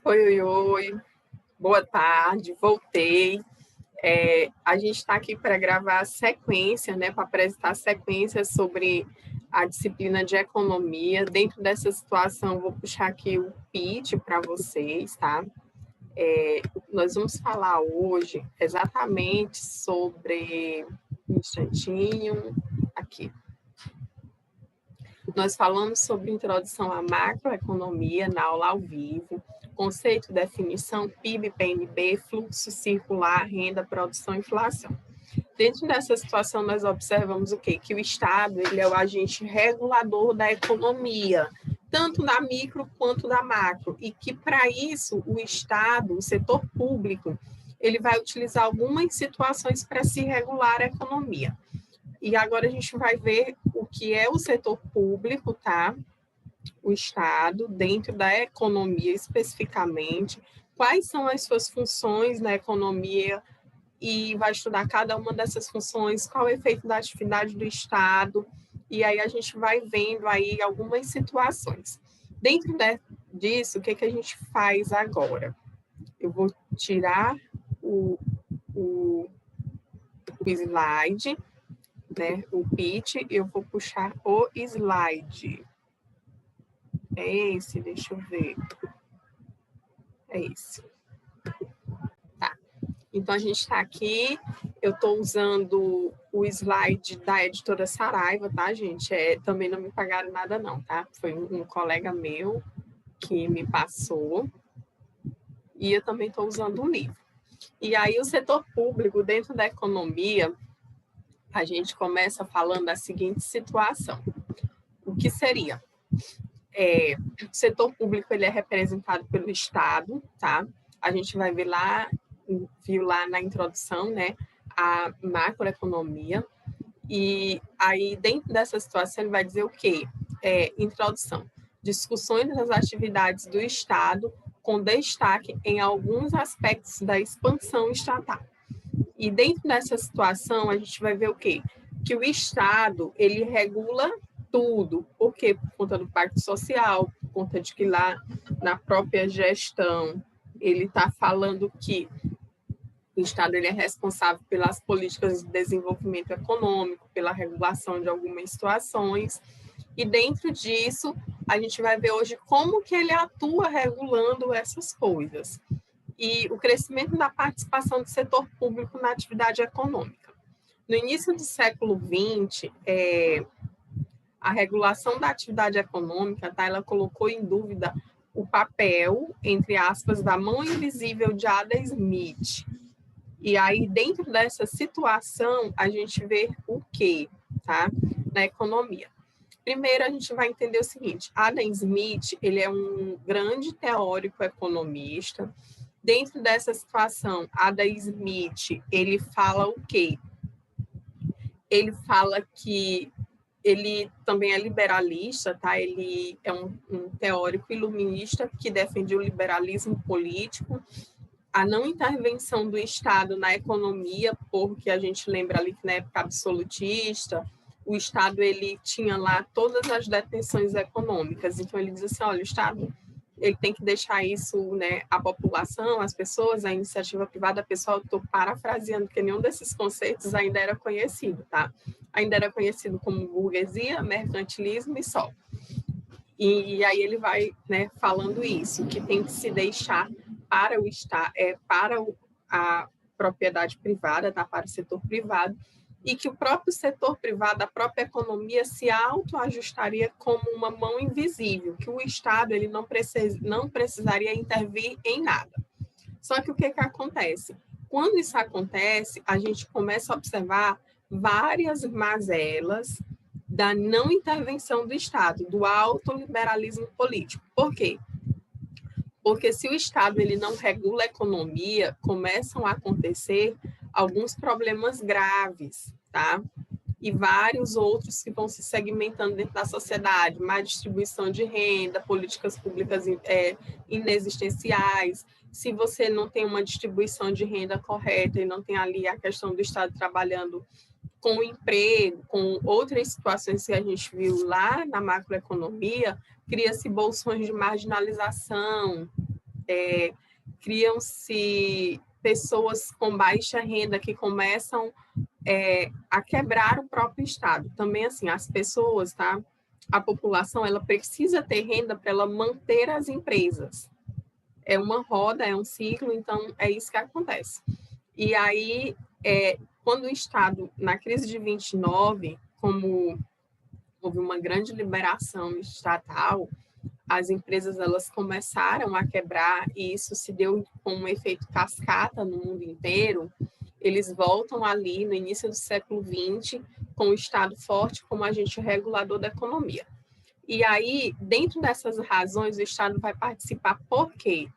Oi, oi, oi. Boa tarde, voltei. A gente está aqui para gravar a sequência, né, para apresentar a sequência sobre a disciplina de economia. Dentro dessa situação, vou puxar aqui o pitch para vocês, tá? Nós vamos falar hoje exatamente sobre. Um instantinho, aqui. Nós falamos sobre introdução à macroeconomia na aula ao vivo, conceito, definição, PIB, PNB, fluxo circular, renda, produção e inflação. Dentro dessa situação, nós observamos o quê? Que o Estado ele é o agente regulador da economia, tanto da micro quanto da macro, e que, para isso, o Estado, o setor público, ele vai utilizar algumas situações para se regular a economia. E agora a gente vai ver o que é o setor público, tá? O Estado, dentro da economia especificamente, quais são as suas funções na economia, e vai estudar cada uma dessas funções, qual é o efeito da atividade do Estado, e aí a gente vai vendo aí algumas situações. Dentro disso, o que a gente faz agora? Eu vou tirar o slide, né, o pitch, eu vou puxar o slide. É esse, deixa eu ver. É esse. Tá. Então, a gente está aqui, eu estou usando o slide da editora Saraiva, tá, gente? Também não me pagaram nada não, tá? Foi um colega meu que me passou, e eu também estou usando um livro. E aí, o setor público, dentro da economia, a gente começa falando da seguinte situação. O que seria? O setor público ele é representado pelo Estado, tá? A gente vai ver lá, viu lá na introdução, né, a macroeconomia, e aí dentro dessa situação ele vai dizer o quê? Introdução. Discussões das atividades do Estado com destaque em alguns aspectos da expansão estatal. E dentro dessa situação a gente vai ver o quê? Que o Estado ele regula tudo. Por quê? Por conta do Pacto Social, por conta de que lá na própria gestão ele está falando que o Estado ele é responsável pelas políticas de desenvolvimento econômico, pela regulação de algumas situações, e dentro disso a gente vai ver hoje como que ele atua regulando essas coisas. E o crescimento da participação do setor público na atividade econômica. No início do século XX, a regulação da atividade econômica, tá, ela colocou em dúvida o papel, entre aspas, da mão invisível de Adam Smith. E aí, dentro dessa situação, a gente vê o quê, tá, na economia. Primeiro, a gente vai entender o seguinte, Adam Smith, ele é um grande teórico economista. Dentro dessa situação, Adam Smith, ele fala o quê? Ele fala que ele também é liberalista, tá? Ele é um teórico iluminista que defende o liberalismo político, a não intervenção do Estado na economia, porque a gente lembra ali que na época absolutista, o Estado ele tinha lá todas as detenções econômicas, então ele diz assim, olha, o Estado ele tem que deixar isso, né, a população, as pessoas, a iniciativa privada, pessoal, estou parafraseando, porque nenhum desses conceitos ainda era conhecido, tá? Ainda era conhecido como burguesia, mercantilismo e só. E aí ele vai, né, falando isso, que tem que se deixar para o Estado, para a propriedade privada, tá? Para o setor privado, e que o próprio setor privado, a própria economia se autoajustaria como uma mão invisível, que o Estado ele não precisaria intervir em nada. Só que o que acontece? Quando isso acontece, a gente começa a observar várias mazelas da não intervenção do Estado, do autoliberalismo político. Por quê? Porque se o Estado ele não regula a economia, começam a acontecer alguns problemas graves, tá? E vários outros que vão se segmentando dentro da sociedade, má distribuição de renda, políticas públicas inexistenciais. Se você não tem uma distribuição de renda correta e não tem ali a questão do Estado trabalhando com o emprego, com outras situações que a gente viu lá na macroeconomia, cria-se bolsões de marginalização, criam-se pessoas com baixa renda que começam a quebrar o próprio Estado. Também, assim, as pessoas, tá? A população, ela precisa ter renda para ela manter as empresas. É uma roda, é um ciclo, então é isso que acontece. E aí, quando o Estado, na crise de 29, como houve uma grande liberação estatal, as empresas elas começaram a quebrar e isso se deu com um efeito cascata no mundo inteiro. Eles voltam ali no início do século XX com o Estado forte como agente regulador da economia. E aí, dentro dessas razões, o Estado vai participar por quê?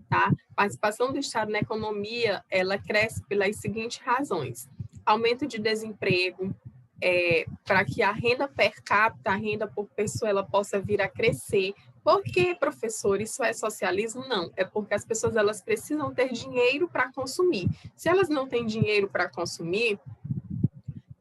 Tá? A participação do Estado na economia, ela cresce pelas seguintes razões. Aumento de desemprego, para que a renda per capita, a renda por pessoa, ela possa vir a crescer. Por que, professor, isso é socialismo? Não, é porque as pessoas elas precisam ter dinheiro para consumir. Se elas não têm dinheiro para consumir,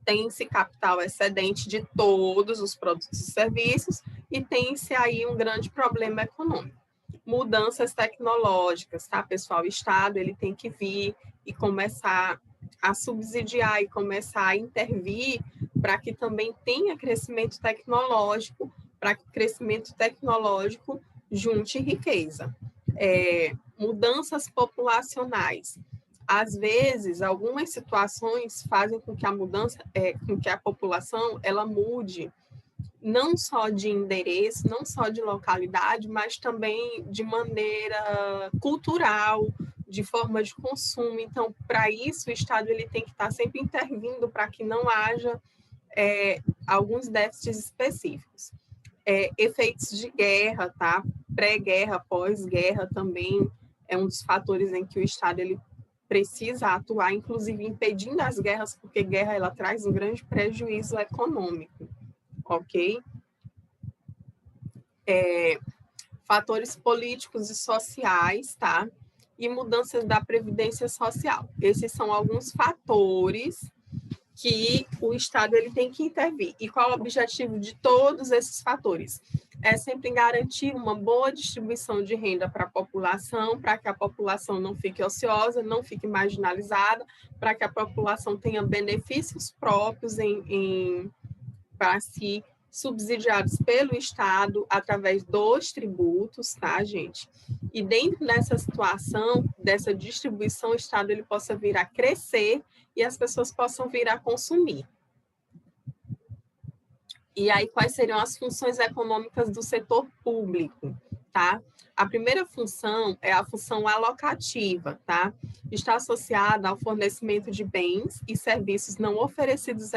tem-se capital excedente de todos os produtos e serviços e tem-se aí um grande problema econômico. Mudanças tecnológicas, tá, pessoal? O Estado ele tem que vir e começar a subsidiar e começar a intervir para que também tenha crescimento tecnológico, para que o crescimento tecnológico junte riqueza. Mudanças populacionais. Às vezes, algumas situações fazem com que a mudança, com que a população ela mude, não só de endereço, não só de localidade, mas também de maneira cultural, de forma de consumo. Então, para isso, o Estado ele tem que estar sempre intervindo para que não haja alguns déficits específicos. Efeitos de guerra, tá? Pré-guerra, pós-guerra também é um dos fatores em que o Estado ele precisa atuar, inclusive impedindo as guerras, porque guerra ela traz um grande prejuízo econômico, ok? Fatores políticos e sociais, tá? E mudanças da previdência social. Esses são alguns fatores que o Estado ele tem que intervir. E qual é o objetivo de todos esses fatores? É sempre garantir uma boa distribuição de renda para a população, para que a população não fique ociosa, não fique marginalizada, para que a população tenha benefícios próprios para si, subsidiados pelo Estado através dos tributos, tá, gente? E dentro dessa situação, dessa distribuição, o Estado ele possa vir a crescer e as pessoas possam vir a consumir. E aí, quais seriam as funções econômicas do setor público, tá? A primeira função é a função alocativa, tá? Está associada ao fornecimento de bens e serviços não oferecidos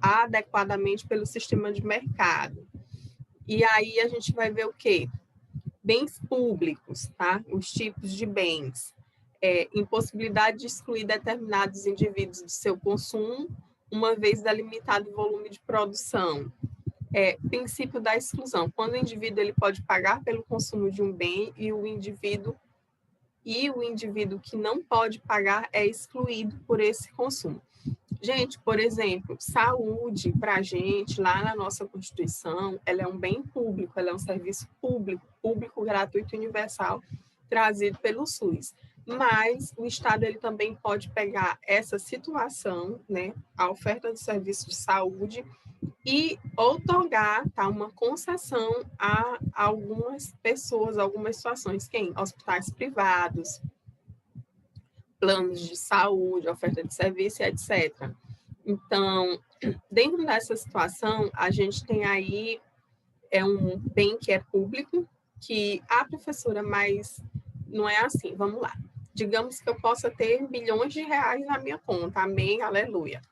adequadamente pelo sistema de mercado. E aí a gente vai ver o quê? Bens públicos, tá? Os tipos de bens. Impossibilidade de excluir determinados indivíduos do seu consumo, uma vez delimitado o volume de produção. Princípio da exclusão. Quando o indivíduo ele pode pagar pelo consumo de um bem e o indivíduo que não pode pagar é excluído por esse consumo. Gente, por exemplo, saúde para a gente, lá na nossa Constituição, ela é um bem público, ela é um serviço público, gratuito e universal, trazido pelo SUS. Mas o Estado ele também pode pegar essa situação, né, a oferta de serviço de saúde, e outorgar, tá, uma concessão a algumas pessoas, algumas situações, hospitais privados, planos de saúde, oferta de serviço, etc. Então, dentro dessa situação, a gente tem aí um bem que é público, que professora, mas não é assim, vamos lá. Digamos que eu possa ter bilhões de reais na minha conta, amém, aleluia.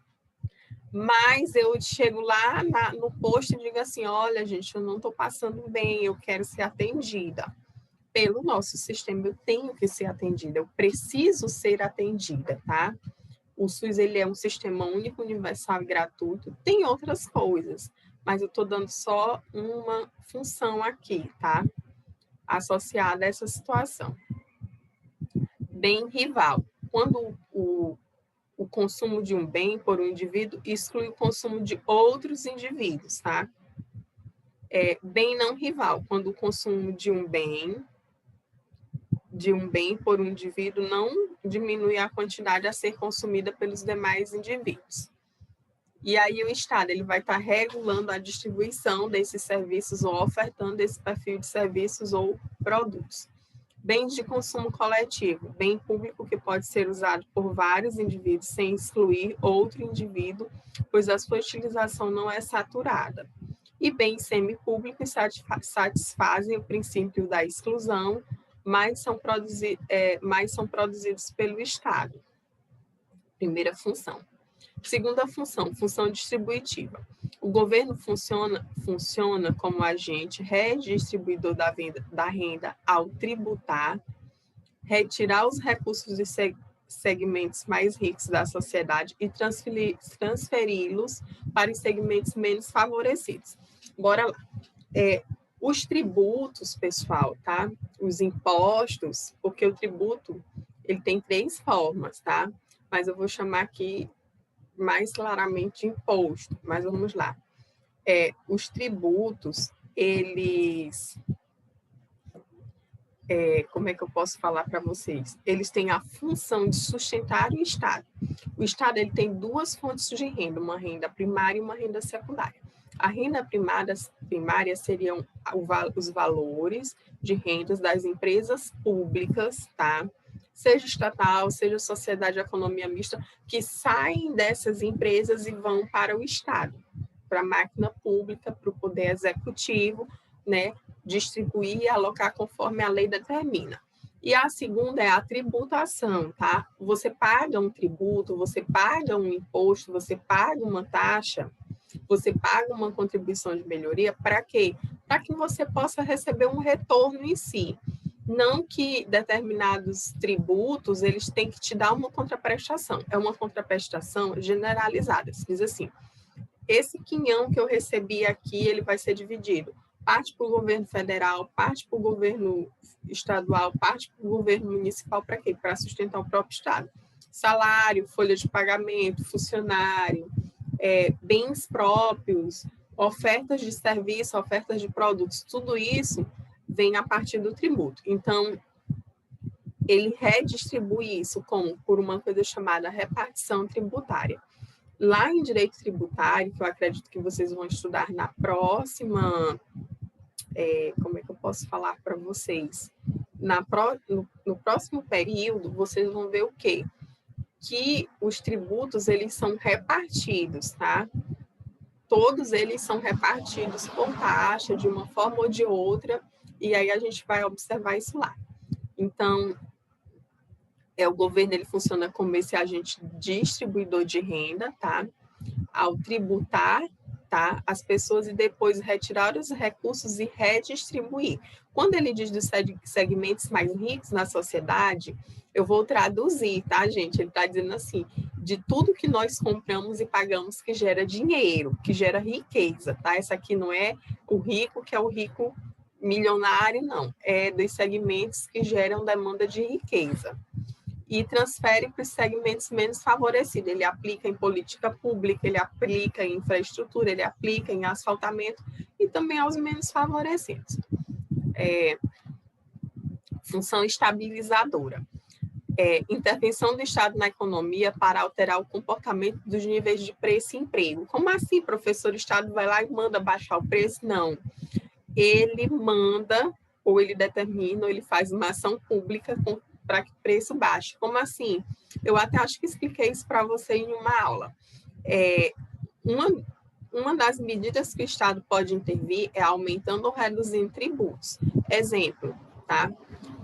Mas eu chego lá no posto e digo assim, olha, gente, eu não estou passando bem, eu quero ser atendida. Pelo nosso sistema, eu tenho que ser atendida, eu preciso ser atendida, tá? O SUS, ele é um sistema único, universal e gratuito, tem outras coisas, mas eu estou dando só uma função aqui, tá? Associada a essa situação. Bem rival. Quando o consumo de um bem por um indivíduo exclui o consumo de outros indivíduos, tá? Bem não rival, quando o consumo de um bem de um bem por um indivíduo não diminui a quantidade a ser consumida pelos demais indivíduos. E aí o Estado ele vai estar regulando a distribuição desses serviços ou ofertando esse perfil de serviços ou produtos. Bens de consumo coletivo, bem público que pode ser usado por vários indivíduos sem excluir outro indivíduo, pois a sua utilização não é saturada. E bens semipúblicos satisfazem o princípio da exclusão, mas são produzidos pelo Estado. Primeira função. Segunda função, função distributiva. O governo funciona como agente redistribuidor da renda ao tributar, retirar os recursos de segmentos mais ricos da sociedade e transferi-los para os segmentos menos favorecidos. Bora lá. Os tributos, pessoal, tá? Os impostos, porque o tributo, ele tem 3 formas, tá? Mas eu vou chamar aqui mais claramente imposto, mas vamos lá. Os tributos, eles... como é que eu posso falar para vocês? Eles têm a função de sustentar o Estado. O Estado ele tem 2 fontes de renda, uma renda primária e uma renda secundária. A renda primária seriam os valores de rendas das empresas públicas, tá? Seja estatal, seja sociedade de economia mista, que saem dessas empresas e vão para o Estado, para a máquina pública, para o poder executivo, né? Distribuir e alocar conforme a lei determina. E a segunda é a tributação, tá? Você paga um tributo, você paga um imposto, você paga uma taxa, você paga uma contribuição de melhoria, para quê? Para que você possa receber um retorno em si. Não que determinados tributos, eles têm que te dar uma contraprestação. É uma contraprestação generalizada. Se diz assim, esse quinhão que eu recebi aqui, ele vai ser dividido. Parte para o governo federal, parte para o governo estadual, parte para o governo municipal, para quê? Para sustentar o próprio Estado. Salário, folha de pagamento, funcionário, bens próprios, ofertas de serviço, ofertas de produtos, tudo isso vem a partir do tributo. Então, ele redistribui isso por uma coisa chamada repartição tributária. Lá em direito tributário, que eu acredito que vocês vão estudar na próxima... como é que eu posso falar para vocês? No próximo período, vocês vão ver o quê? Que os tributos, eles são repartidos, tá? Todos eles são repartidos por taxa, de uma forma ou de outra, e aí a gente vai observar isso lá. Então, o governo ele funciona como esse agente distribuidor de renda, tá? Ao tributar, tá? As pessoas e depois retirar os recursos e redistribuir. Quando ele diz dos segmentos mais ricos na sociedade, eu vou traduzir, tá, gente? Ele está dizendo assim, de tudo que nós compramos e pagamos que gera dinheiro, que gera riqueza, tá? Essa aqui não é o rico, que é o rico milionário, não. É dos segmentos que geram demanda de riqueza. E transfere para os segmentos menos favorecidos. Ele aplica em política pública, ele aplica em infraestrutura, ele aplica em asfaltamento e também aos menos favorecidos. Função estabilizadora. Intervenção do Estado na economia para alterar o comportamento dos níveis de preço e emprego. Como assim, professor? O Estado vai lá e manda baixar o preço? Não. Ele manda, ou ele determina, ou ele faz uma ação pública para que o preço baixe. Como assim? Eu até acho que expliquei isso para você em uma aula. Uma das medidas que o Estado pode intervir é aumentando ou reduzindo tributos. Exemplo, tá?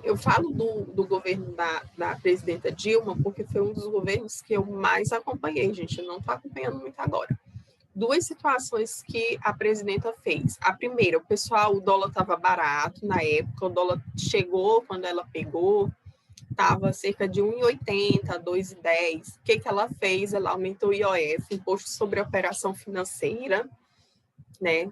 Eu falo do governo da presidenta Dilma, porque foi um dos governos que eu mais acompanhei, gente. Eu não estou acompanhando muito agora. 2 situações que a presidenta fez. A primeira, o dólar estava barato na época, o dólar chegou quando ela pegou, estava cerca de 1,80, 2,10. O que ela fez? Ela aumentou o IOF, Imposto sobre Operação Financeira, né,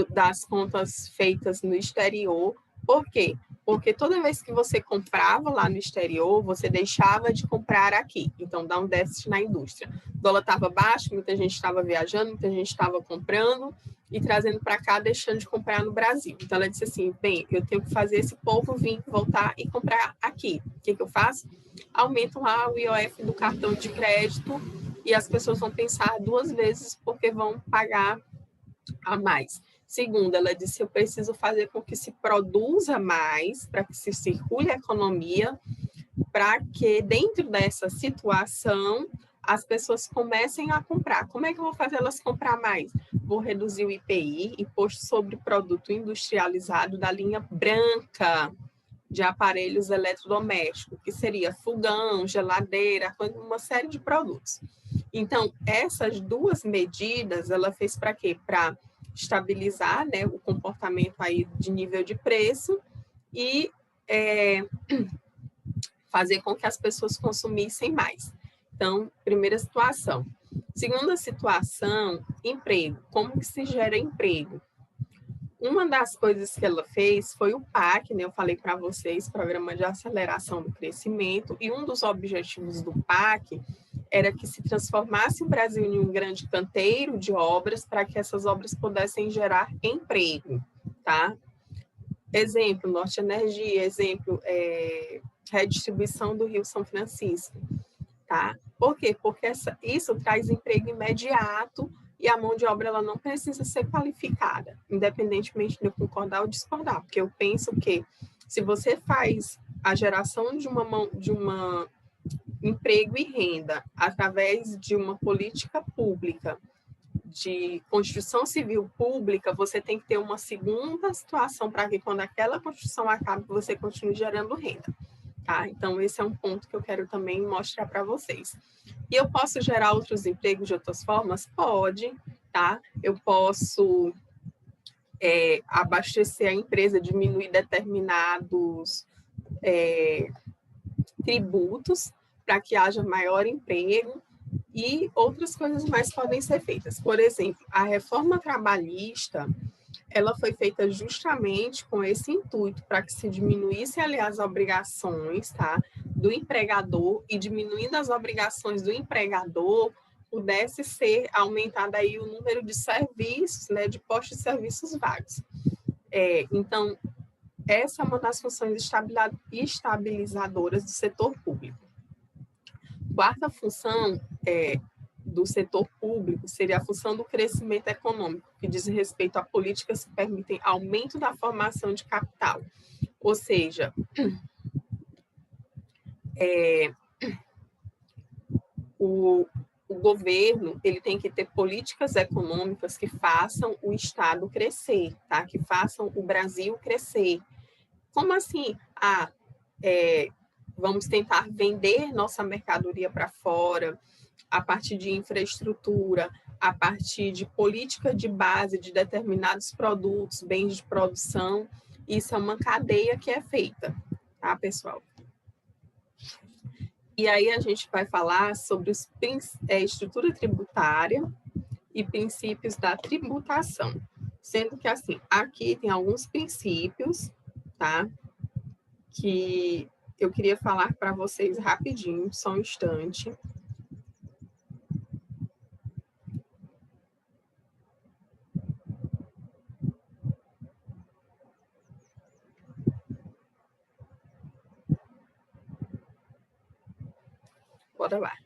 das contas feitas no exterior. Por quê? Porque toda vez que você comprava lá no exterior, você deixava de comprar aqui. Então, dá um déficit na indústria. O dólar estava baixo, muita gente estava viajando, muita gente estava comprando, e trazendo para cá, deixando de comprar no Brasil. Então, ela disse assim, bem, eu tenho que fazer esse povo vir, voltar e comprar aqui. O que eu faço? Aumento lá o IOF do cartão de crédito e as pessoas vão pensar 2 vezes porque vão pagar a mais. Segundo, ela disse, eu preciso fazer com que se produza mais, para que se circule a economia, para que dentro dessa situação as pessoas comecem a comprar. Como é que eu vou fazer elas comprar mais? Vou reduzir o IPI, Imposto sobre Produto Industrializado, da linha branca de aparelhos eletrodomésticos, que seria fogão, geladeira, uma série de produtos. Então, essas 2 medidas, ela fez para quê? Para estabilizar, né, o comportamento aí de nível de preço e fazer com que as pessoas consumissem mais. Então, primeira situação. Segunda situação, emprego. Como que se gera emprego? Uma das coisas que ela fez foi o PAC, né? Eu falei para vocês, Programa de Aceleração do Crescimento, e um dos objetivos do PAC era que se transformasse o Brasil em um grande canteiro de obras para que essas obras pudessem gerar emprego, tá? Exemplo, Norte Energia, exemplo, redistribuição do Rio São Francisco, tá? Por quê? Porque isso traz emprego imediato e a mão de obra ela não precisa ser qualificada, independentemente de eu concordar ou discordar, porque eu penso que se você faz a geração de uma emprego e renda através de uma política pública de construção civil pública, você tem que ter uma segunda situação para que quando aquela construção acabe, você continue gerando renda. Tá? Então, esse é um ponto que eu quero também mostrar para vocês. E eu posso gerar outros empregos de outras formas? Pode, tá? Eu posso abastecer a empresa, diminuir determinados tributos para que haja maior emprego e outras coisas mais podem ser feitas. Por exemplo, a reforma trabalhista, ela foi feita justamente com esse intuito, para que se diminuísse ali as obrigações, tá, do empregador, e diminuindo as obrigações do empregador, pudesse ser aumentado aí o número de serviços, né, de postos de serviços vagos. Então, essa é uma das funções estabilizadoras do setor público. Quarta função do setor público seria a função do crescimento econômico, que diz respeito a políticas que permitem aumento da formação de capital. Ou seja, o governo ele tem que ter políticas econômicas que façam o Estado crescer, tá? Que façam o Brasil crescer. Como assim? Vamos tentar vender nossa mercadoria para fora, a partir de infraestrutura, a partir de política de base de determinados produtos, bens de produção. Isso é uma cadeia que é feita, tá, pessoal? E aí a gente vai falar sobre estrutura tributária e princípios da tributação. Sendo que, assim, aqui tem alguns princípios, tá? Que eu queria falar para vocês rapidinho, só um instante. Bora lá.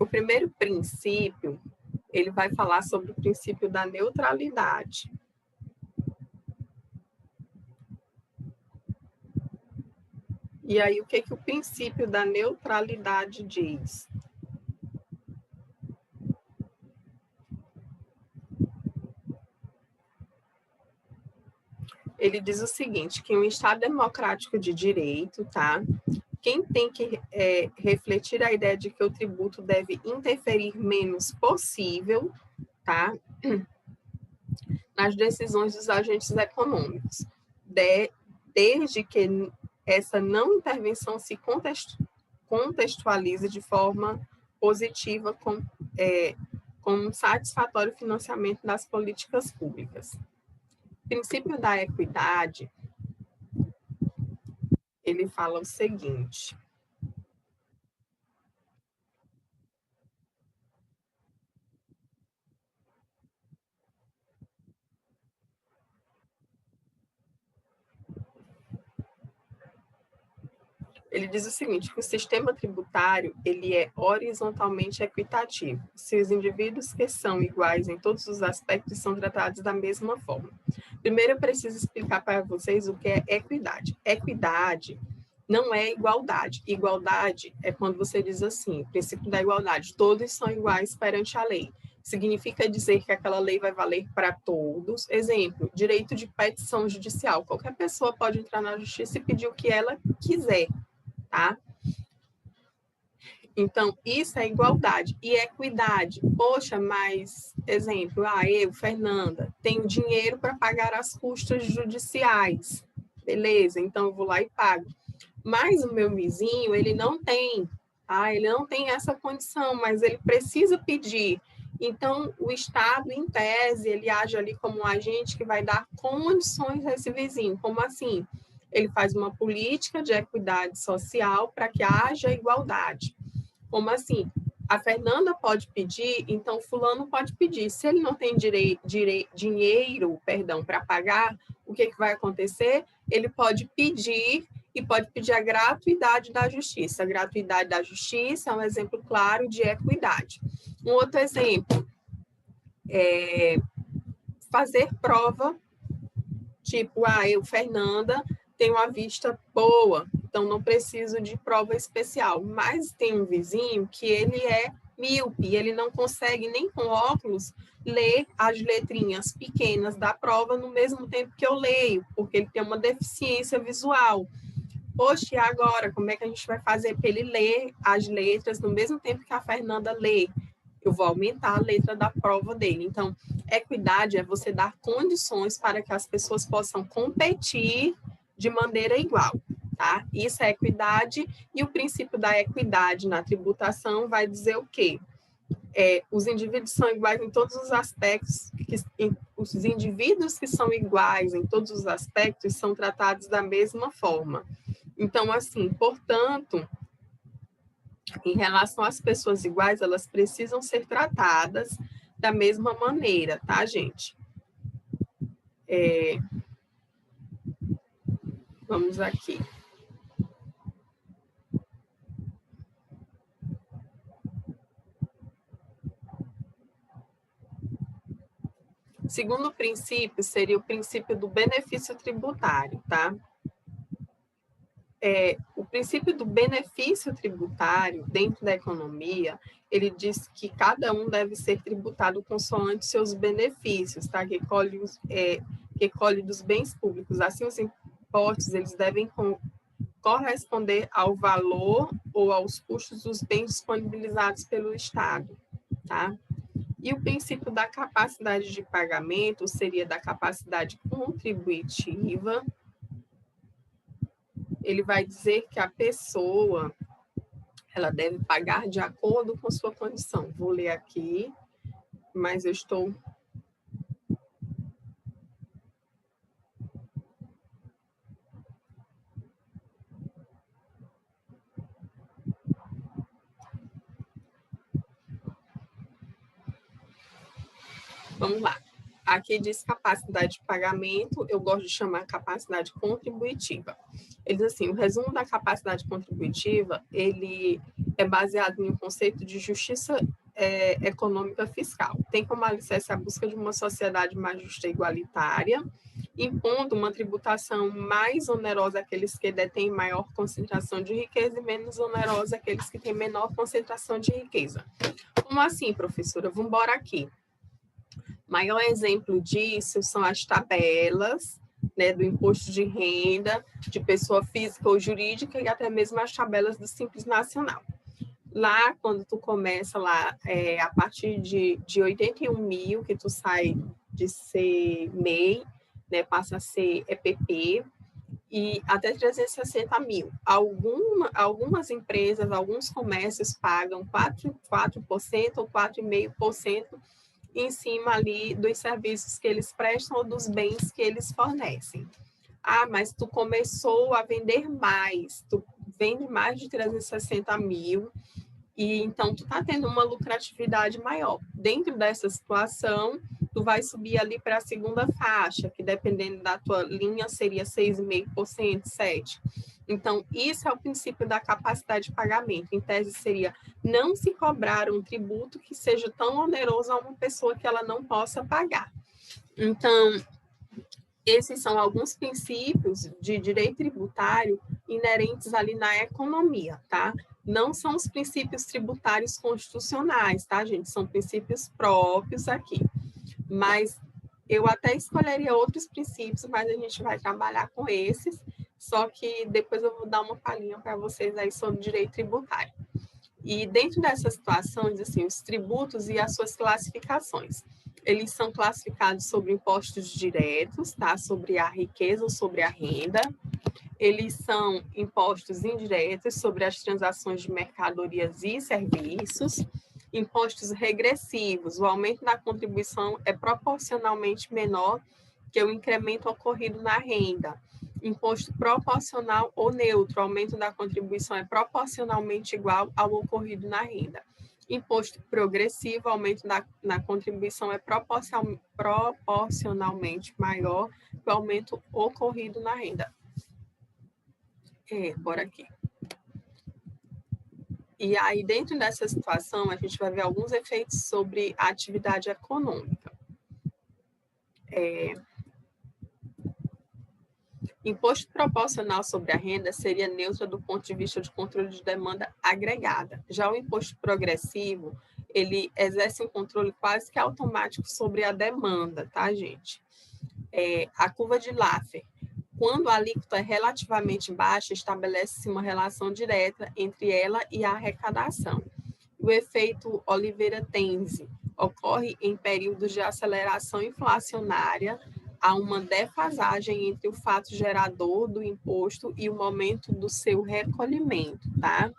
O primeiro princípio, ele vai falar sobre o princípio da neutralidade. E aí, o que o princípio da neutralidade diz? Ele diz o seguinte, que um Estado democrático de direito, tá? Quem tem que refletir a ideia de que o tributo deve interferir menos possível, tá? Nas decisões dos agentes econômicos, desde que essa não intervenção se contextualize de forma positiva com um satisfatório financiamento das políticas públicas. O princípio da equidade, ele fala o seguinte. Ele diz o seguinte, que o sistema tributário ele é horizontalmente equitativo. Se os indivíduos que são iguais em todos os aspectos são tratados da mesma forma. Primeiro, eu preciso explicar para vocês o que é equidade. Equidade não é igualdade. Igualdade é quando você diz assim, o princípio da igualdade, todos são iguais perante a lei. Significa dizer que aquela lei vai valer para todos. Exemplo, direito de petição judicial. Qualquer pessoa pode entrar na justiça e pedir o que ela quiser. Tá? Então, isso é igualdade. E equidade. Poxa, mas, exemplo, eu, Fernanda, tenho dinheiro para pagar as custas judiciais. Beleza, então eu vou lá e pago. Mas o meu vizinho, ele não tem. Ele não tem essa condição, mas ele precisa pedir. Então, o Estado, em tese, ele age ali como um agente que vai dar condições a esse vizinho. Como assim? Ele faz uma política de equidade social para que haja igualdade. Como assim? A Fernanda pode pedir, então fulano pode pedir. Se ele não tem dinheiro para pagar, o que vai acontecer? Ele pode pedir e pode pedir a gratuidade da justiça. A gratuidade da justiça é um exemplo claro de equidade. Um outro exemplo é fazer prova, tipo, eu, Fernanda, tenho uma vista boa, então não preciso de prova especial. Mas tem um vizinho que ele é míope, ele não consegue nem com óculos ler as letrinhas pequenas da prova no mesmo tempo que eu leio, porque ele tem uma deficiência visual. Poxa, e agora, como é que a gente vai fazer para ele ler as letras no mesmo tempo que a Fernanda lê? Eu vou aumentar a letra da prova dele. Então, equidade é você dar condições para que as pessoas possam competir de maneira igual, tá? Isso é equidade, e o princípio da equidade na tributação vai dizer o quê? Os indivíduos são iguais em todos os aspectos, os indivíduos que são iguais em todos os aspectos são tratados da mesma forma. Então, assim, portanto, em relação às pessoas iguais, elas precisam ser tratadas da mesma maneira, tá, gente? Vamos aqui. Segundo princípio seria o princípio do benefício tributário, tá? O princípio do benefício tributário dentro da economia, ele diz que cada um deve ser tributado consoante seus benefícios, tá? Que colhe dos bens públicos. Assim, os impostos, eles devem corresponder ao valor ou aos custos dos bens disponibilizados pelo Estado, tá? E o princípio da capacidade de pagamento seria da capacidade contributiva. Ele vai dizer que a pessoa ela deve pagar de acordo com sua condição. Vou ler aqui, mas eu estou... Vamos lá. Aqui diz capacidade de pagamento, eu gosto de chamar capacidade contributiva. Ele diz assim, o resumo da capacidade contributiva, ele é baseado em um conceito de justiça econômica fiscal. Tem como alicerce a busca de uma sociedade mais justa e igualitária, impondo uma tributação mais onerosa àqueles que detêm maior concentração de riqueza e menos onerosa àqueles que têm menor concentração de riqueza. Como assim, professora? Vamos embora aqui. Maior exemplo disso são as tabelas, né, do imposto de renda de pessoa física ou jurídica e até mesmo as tabelas do Simples Nacional. Lá, quando tu começa lá, a partir de 81 mil, que tu sai de ser MEI, né, passa a ser EPP, e até 360 mil. Algumas empresas, alguns comércios pagam 4% ou 4,5% em cima ali dos serviços que eles prestam ou dos bens que eles fornecem. Ah, mas tu começou a vender mais, tu vende mais de 360 mil, e então tu tá tendo uma lucratividade maior. Dentro dessa situação, tu vai subir ali para a segunda faixa, que dependendo da tua linha seria 6,5%, 7%. Então, isso é o princípio da capacidade de pagamento. Em tese, seria não se cobrar um tributo que seja tão oneroso a uma pessoa que ela não possa pagar. Então, esses são alguns princípios de direito tributário inerentes ali na economia, tá? Não são os princípios tributários constitucionais, tá, gente? São princípios próprios aqui. Mas eu até escolheria outros princípios, mas a gente vai trabalhar com esses, só que depois eu vou dar uma palhinha para vocês aí sobre direito tributário. E dentro dessa situação, diz assim, os tributos e as suas classificações. Eles são classificados sobre impostos diretos, tá? Sobre a riqueza ou sobre a renda. Eles são impostos indiretos sobre as transações de mercadorias e serviços. Impostos regressivos. O aumento da contribuição é proporcionalmente menor que o incremento ocorrido na renda. Imposto proporcional ou neutro. O aumento da contribuição é proporcionalmente igual ao ocorrido na renda. Imposto progressivo, o aumento na contribuição é proporcionalmente maior que o aumento ocorrido na renda. Bora aqui. E aí, dentro dessa situação, a gente vai ver alguns efeitos sobre a atividade econômica. Imposto proporcional sobre a renda seria neutro do ponto de vista de controle de demanda agregada. Já o imposto progressivo, ele exerce um controle quase que automático sobre a demanda, tá, gente? A curva de Laffer. Quando a alíquota é relativamente baixa, estabelece-se uma relação direta entre ela e a arrecadação. O efeito Oliveira-Tenzi ocorre em períodos de aceleração inflacionária. Há uma defasagem entre o fato gerador do imposto e o momento do seu recolhimento, tá?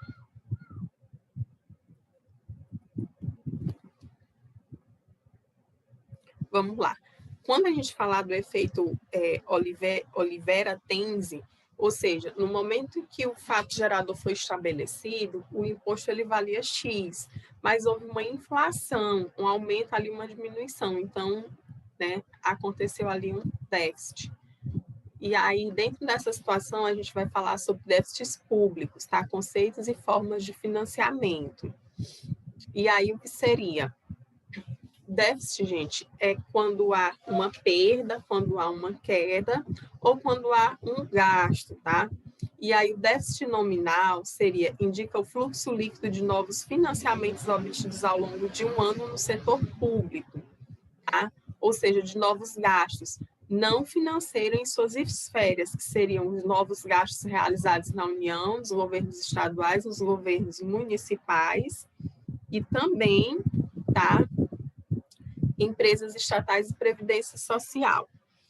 Vamos lá. Quando a gente falar do efeito Oliveira-Tenzi, ou seja, no momento em que o fato gerador foi estabelecido, o imposto ele valia X, mas houve uma inflação, um aumento ali, uma diminuição. Então, né, aconteceu ali um déficit. E aí, dentro dessa situação, a gente vai falar sobre déficits públicos, tá? Conceitos e formas de financiamento. E aí, o que seria? Déficit, gente, é quando há uma perda, quando há uma queda ou quando há um gasto, tá? E aí o déficit nominal indica o fluxo líquido de novos financiamentos obtidos ao longo de um ano no setor público, tá? Ou seja, de novos gastos não financeiros em suas esferas, que seriam os novos gastos realizados na União, nos governos estaduais, nos governos municipais e também, tá? Empresas estatais e previdência social.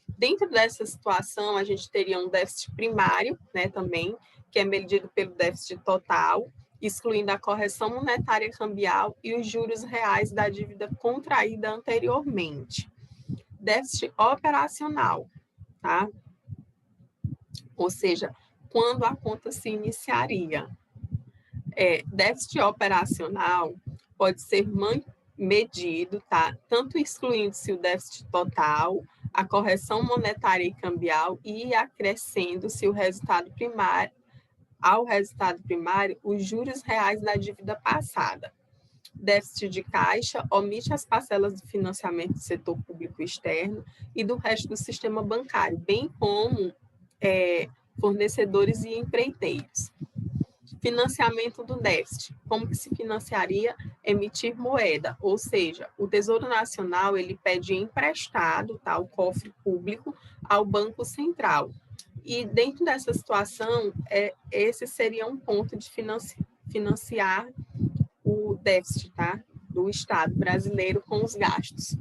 Dentro dessa situação, a gente teria um déficit primário, né, também, que é medido pelo déficit total, excluindo a correção monetária cambial e os juros reais da dívida contraída anteriormente. Déficit operacional, tá? Ou seja, quando a conta se iniciaria. Déficit operacional pode ser medido, tá? Tanto excluindo-se o déficit total, a correção monetária e cambial e acrescendo-se o resultado primário, ao resultado primário, os juros reais da dívida passada. Déficit de caixa omite as parcelas do financiamento do setor público externo e do resto do sistema bancário, bem como fornecedores e empreiteiros. Financiamento do déficit. Como que se financiaria? Emitir moeda, ou seja, o Tesouro Nacional ele pede emprestado, tá, o cofre público ao Banco Central. E dentro dessa situação, esse seria um ponto de financiar o déficit, tá, do Estado brasileiro com os gastos.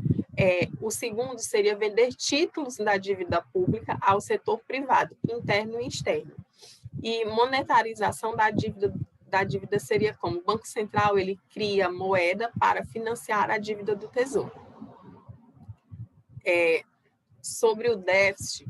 O segundo seria vender títulos da dívida pública ao setor privado, interno e externo. E monetarização da dívida seria como? O Banco Central ele cria moeda para financiar a dívida do Tesouro. Sobre o déficit,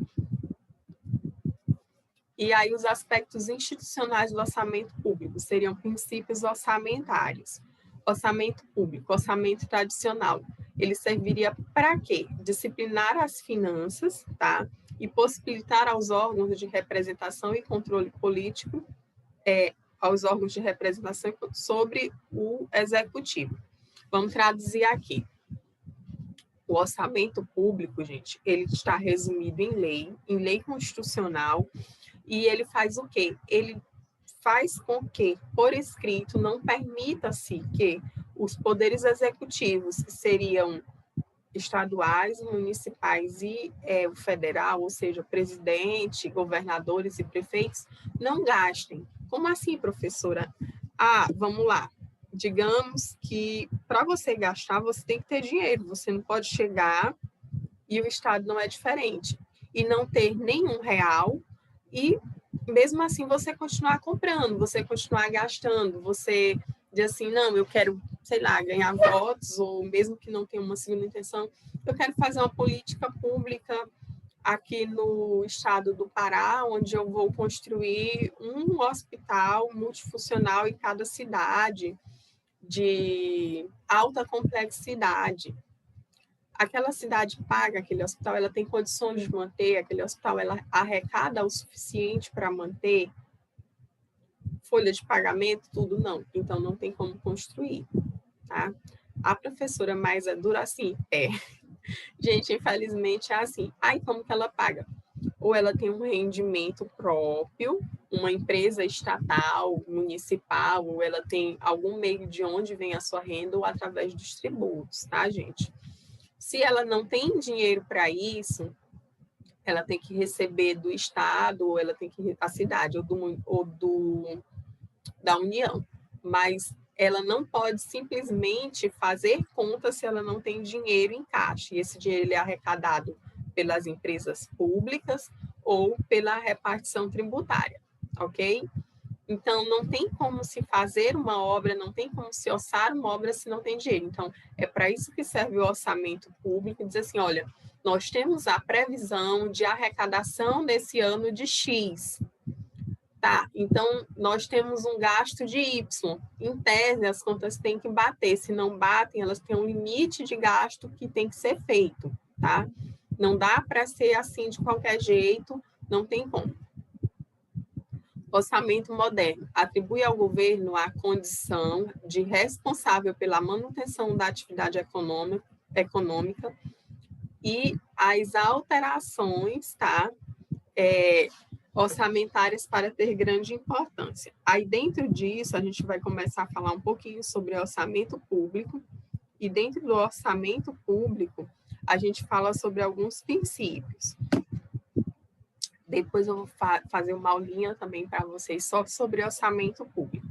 E aí os aspectos institucionais do orçamento público seriam princípios orçamentários. Orçamento público, orçamento tradicional, ele serviria para quê? Disciplinar as finanças, tá? E possibilitar aos órgãos de representação e controle político, aos órgãos de representação sobre o executivo. Vamos traduzir aqui. O orçamento público, gente, ele está resumido em lei constitucional, e ele faz o quê? Ele faz com que, por escrito, não permita-se que os poderes executivos, que seriam estaduais, municipais e o federal, ou seja, presidente, governadores e prefeitos, não gastem. Como assim, professora? Vamos lá. Digamos que para você gastar, você tem que ter dinheiro. Você não pode chegar, e o Estado não é diferente, e não ter nenhum real, e mesmo assim você continuar comprando, você continuar gastando, você diz assim, não, eu quero, sei lá, ganhar votos, ou mesmo que não tenha uma segunda intenção, eu quero fazer uma política pública aqui no estado do Pará, onde eu vou construir um hospital multifuncional em cada cidade, de alta complexidade. Aquela cidade paga aquele hospital, ela tem condições de manter aquele hospital, ela arrecada o suficiente para manter folha de pagamento, tudo não. Então, não tem como construir, tá? A professora mais é dura assim? Gente, infelizmente é assim. Aí, como que ela paga? Ou ela tem um rendimento próprio, uma empresa estatal, municipal, ou ela tem algum meio de onde vem a sua renda, ou através dos tributos, tá, gente? Se ela não tem dinheiro para isso, ela tem que receber do Estado, ou ela tem que a cidade, da União. Mas ela não pode simplesmente fazer conta se ela não tem dinheiro em caixa. E esse dinheiro ele é arrecadado pelas empresas públicas ou pela repartição tributária, ok? Então, não tem como se fazer uma obra, não tem como se orçar uma obra se não tem dinheiro. Então, é para isso que serve o orçamento público, dizer assim, olha, nós temos a previsão de arrecadação desse ano de X. Tá, então, nós temos um gasto de Y. Em tese, as contas têm que bater. Se não batem, elas têm um limite de gasto que tem que ser feito, tá? Não dá para ser assim de qualquer jeito, não tem como. Orçamento moderno atribui ao governo a condição de responsável pela manutenção da atividade econômica e as alterações, tá? Orçamentárias para ter grande importância. Aí, dentro disso, a gente vai começar a falar um pouquinho sobre orçamento público, e dentro do orçamento público, a gente fala sobre alguns princípios. Depois eu vou fazer uma aulinha também para vocês só sobre orçamento público.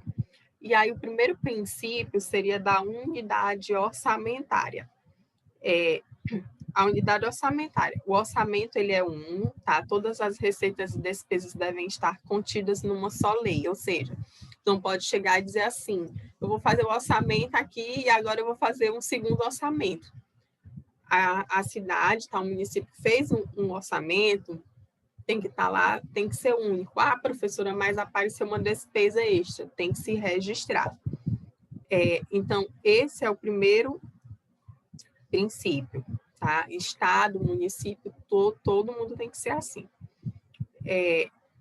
E aí o primeiro princípio seria da unidade orçamentária. A unidade orçamentária. O orçamento ele é tá? Todas as receitas e despesas devem estar contidas numa só lei, ou seja, não pode chegar e dizer assim, eu vou fazer o orçamento aqui e agora eu vou fazer um segundo orçamento. A cidade, tá? O município fez um orçamento, tem que estar lá, tem que ser único. Professora, mas apareceu uma despesa extra, tem que se registrar. Então, esse é o primeiro princípio, tá? Estado, município, todo mundo tem que ser assim.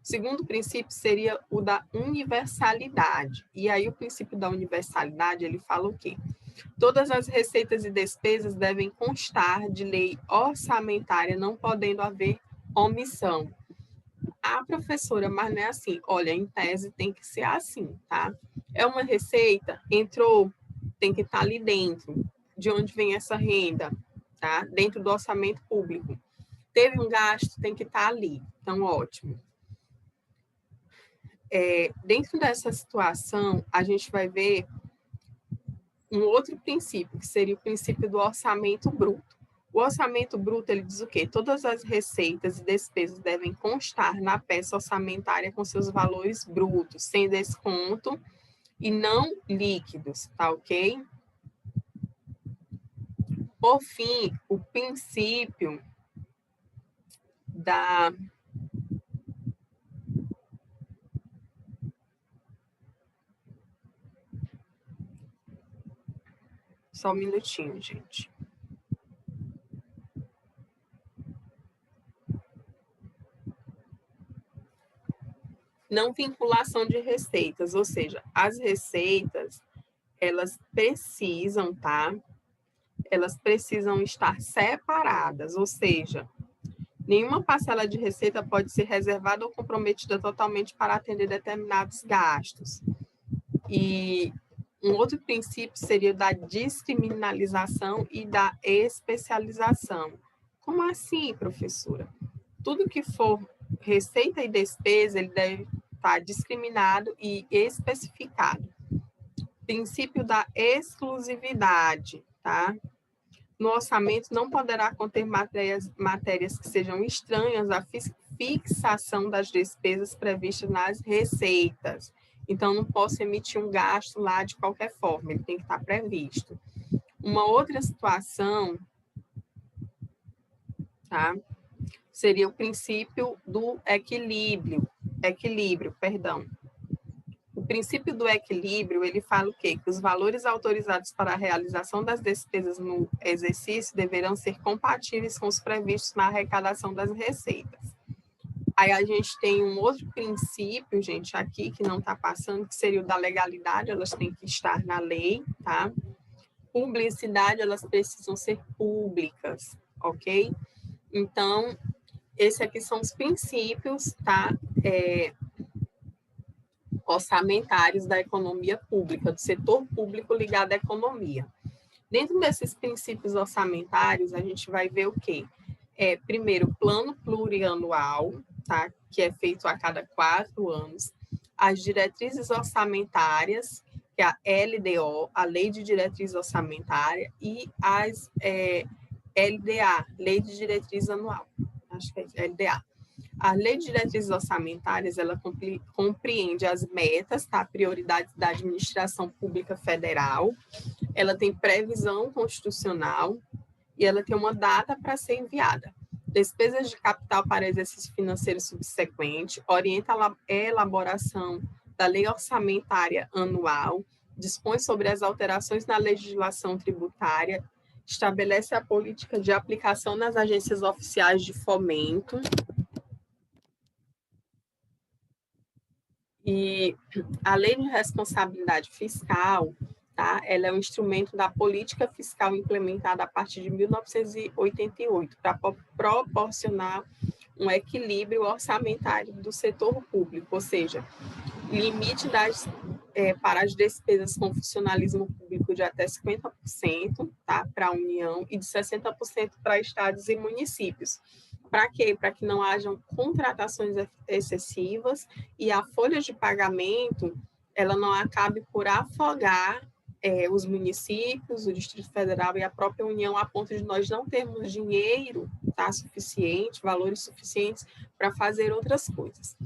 Segundo princípio seria o da universalidade. E aí o princípio da universalidade, ele fala o quê? Todas as receitas e despesas devem constar de lei orçamentária, não podendo haver omissão. Professora, mas não é assim. Olha, em tese tem que ser assim, tá? É uma receita, entrou, tem que estar ali dentro. De onde vem essa renda, tá? Dentro do orçamento público. Teve um gasto, tem que estar ali. Então, ótimo. Dentro dessa situação, a gente vai ver um outro princípio, que seria o princípio do orçamento bruto. O orçamento bruto, ele diz o quê? Todas as receitas e despesas devem constar na peça orçamentária com seus valores brutos, sem desconto e não líquidos, tá ok? Por fim, o princípio Só um minutinho, gente. Não vinculação de receitas, ou seja, as receitas, elas precisam, tá? Elas precisam estar separadas, ou seja, nenhuma parcela de receita pode ser reservada ou comprometida totalmente para atender determinados gastos. E um outro princípio seria o da descriminalização e da especialização. Como assim, professora? Tudo que for receita e despesa, ele deve estar discriminado e especificado. Princípio da exclusividade, tá? No orçamento não poderá conter matérias que sejam estranhas à fixação das despesas previstas nas receitas. Então, não posso emitir um gasto lá de qualquer forma, ele tem que estar previsto. Uma outra situação, tá? Seria o princípio do equilíbrio. O princípio do equilíbrio, ele fala o quê? Que os valores autorizados para a realização das despesas no exercício deverão ser compatíveis com os previstos na arrecadação das receitas. Aí a gente tem um outro princípio, gente, aqui, que não está passando, que seria o da legalidade, elas têm que estar na lei, tá? Publicidade, elas precisam ser públicas, ok? Então, esses aqui são os princípios, tá? Orçamentários da economia pública, do setor público ligado à economia. Dentro desses princípios orçamentários, a gente vai ver o quê? Primeiro, plano plurianual, tá? Que é feito a cada 4 anos. As diretrizes orçamentárias, que é a LDO, a Lei de Diretriz Orçamentária, e as LDA, Lei de Diretriz Anual. Acho que é LDA. A Lei de Diretrizes Orçamentárias, ela compreende as metas, tá? Prioridades da administração pública federal, ela tem previsão constitucional e ela tem uma data para ser enviada. Despesas de capital para exercício financeiro subsequente, orienta a elaboração da Lei Orçamentária Anual, dispõe sobre as alterações na legislação tributária, estabelece a política de aplicação nas agências oficiais de fomento, e a Lei de Responsabilidade Fiscal, tá? Ela é um instrumento da política fiscal implementada a partir de 1988 para proporcionar um equilíbrio orçamentário do setor público, ou seja, limite para as despesas com funcionalismo público de até 50%, tá? Para a União e de 60% para estados e municípios. Para quê? Para que não hajam contratações excessivas e a folha de pagamento ela não acabe por afogar os municípios, o Distrito Federal e a própria União, a ponto de nós não termos dinheiro, tá, suficiente, valores suficientes para fazer outras coisas.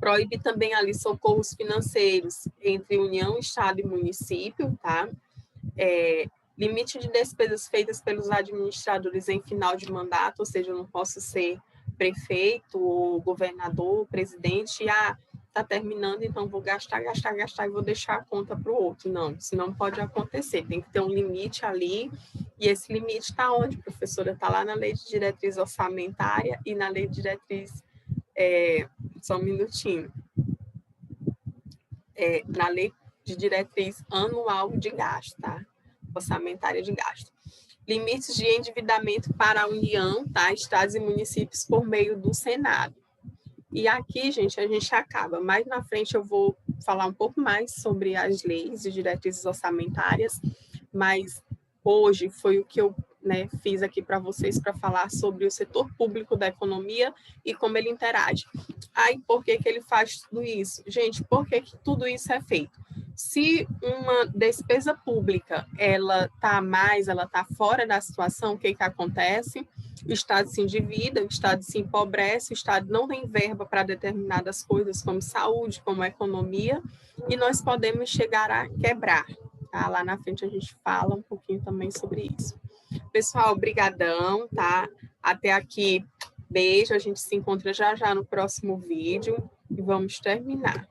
Proíbe também ali socorros financeiros entre União, Estado e município, tá? Limite de despesas feitas pelos administradores em final de mandato, ou seja, eu não posso ser prefeito, ou governador, presidente, está terminando, então vou gastar e vou deixar a conta para o outro. Não, isso não pode acontecer, tem que ter um limite ali, e esse limite está onde, professora? Está lá na Lei de Diretriz Orçamentária e na Lei de Diretriz, só um minutinho, na Lei de Diretriz Anual de Gasto, tá? Orçamentária de gasto. Limites de endividamento para a União, tá? Estados e municípios por meio do Senado. E aqui, gente, a gente acaba. Mais na frente eu vou falar um pouco mais sobre as leis e diretrizes orçamentárias, mas hoje foi o que eu fiz aqui para vocês para falar sobre o setor público da economia e como ele interage. Aí, por que ele faz tudo isso? Gente, por que tudo isso é feito? Se uma despesa pública, ela está fora da situação, o que acontece? O Estado se endivida, o Estado se empobrece, o Estado não tem verba para determinadas coisas, como saúde, como economia, e nós podemos chegar a quebrar. Tá? Lá na frente a gente fala um pouquinho também sobre isso. Pessoal, brigadão, tá? Até aqui, beijo, a gente se encontra já no próximo vídeo e vamos terminar.